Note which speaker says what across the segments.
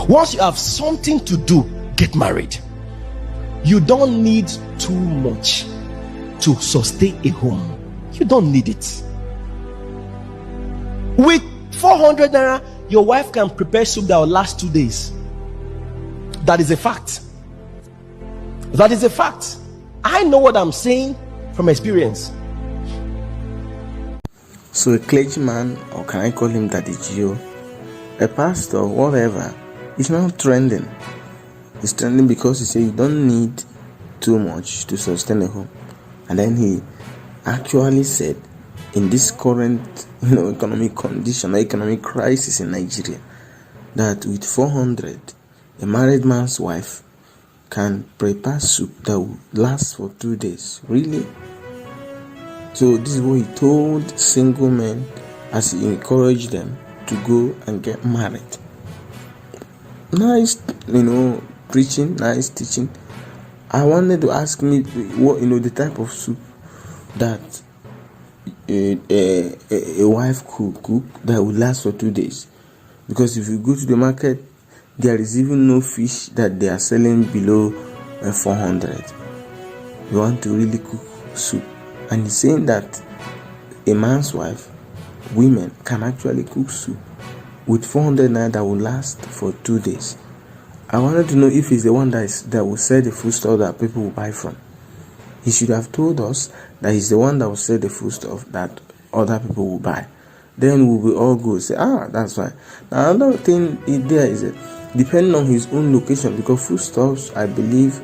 Speaker 1: Once you have something to do, get married. You don't need too much to sustain a home. You don't need it. With 400 naira, your wife can prepare soup that will last 2 days. That is a fact. That is a fact. I know what I'm saying from experience.
Speaker 2: So a clergyman, or can I call him Daddy Gio, a pastor, whatever, is not trending. It's trending because he said you don't need too much to sustain a home. And then he actually said, in this current economic condition or economic crisis in Nigeria, that with 400, a married man's wife can prepare soup that will last for 2 days. Really? So this is what he told single men as he encouraged them to go and get married. Nice, preaching, nice teaching. I wanted to ask me what the type of soup that a wife could cook that will last for 2 days. Because if you go to the market, there is even no fish that they are selling below 400. You want to really cook soup. And he's saying that a man's wife, women, can actually cook soup with 400 naira that will last for 2 days. I wanted to know if he's the one that will sell the food store that people will buy from. He should have told us that he's the one that will sell the food stuff that other people will buy. Then we will all go say, that's fine. Now another thing there is depending on his own location, because foodstuffs, I believe,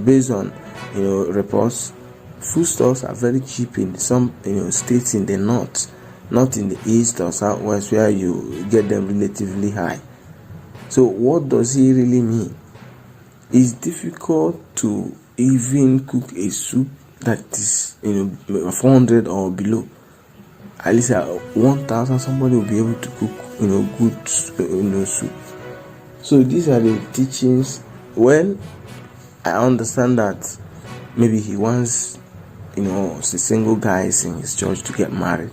Speaker 2: based on reports, foodstuffs are very cheap in some states in the north, not in the east or southwest where you get them relatively high. So what does he really mean? It's difficult to even cook a soup that is 400 or below. At least at 1,000 somebody will be able to cook good soup. So these are the teachings. Well, I understand that maybe he wants the single guys in his church to get married,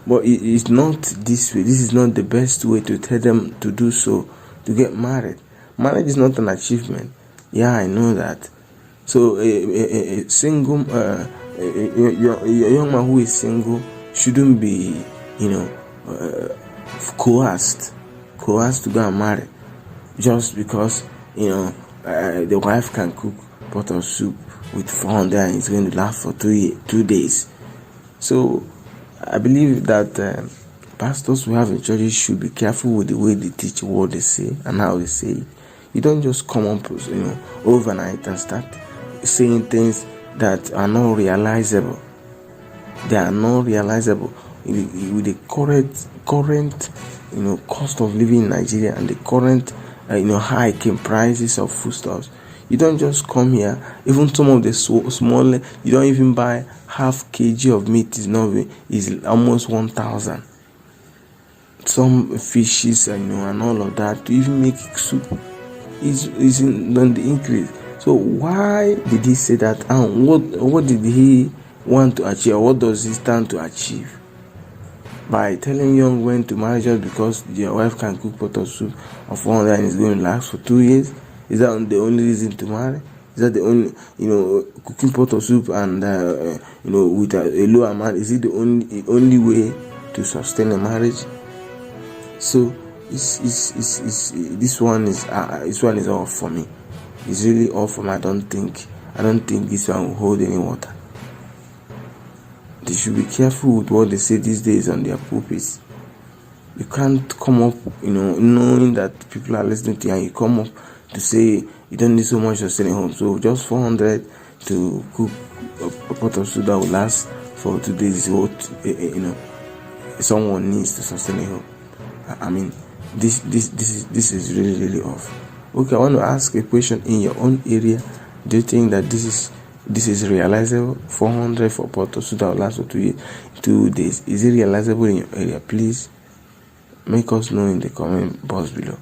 Speaker 2: but it's not this way. This is not the best way to tell them to do so, to get married. Marriage is not an achievement. Yeah, I know that. So a single a young man who is single shouldn't be coerced to go and marry just because the wife can cook pot of soup with 400 and it's going to last for 2 days. So I believe that pastors who have in churches should be careful with the way they teach, what they say and how they say it. You don't just come up overnight and start saying things that are not realizable. They are not realizable with the current cost of living in Nigeria and the current hike in prices of foodstuffs. You don't just come here. Even some of the small, you don't even buy half kg of meat is almost 1,000. Some fishes and all of that to even make soup is on the increase. So why did he say that? And what did he want to achieve? Or what does he stand to achieve by telling young men to marry just because your wife can cook pot of soup of 400 and it's going to last for 2 years? Is that the only reason to marry? Is that the only cooking pot of soup and with a low amount? Is it the only way to sustain a marriage? So this one is all for me. It's really all for me. I don't think this one will hold any water. They should be careful with what they say these days on their pulpits. You can't come up, knowing that people are listening to you, and you come up to say you don't need so much to stay at home. So just 400 to cook a pot of soup that will last for 2 days is what someone needs to sustain a home. I mean, this is really, really off. Okay, I want to ask a question in your own area. Do you think that this is realizable? 400 for pot of soup that will last for 2 days. Is it realizable in your area? Please make us know in the comment box below.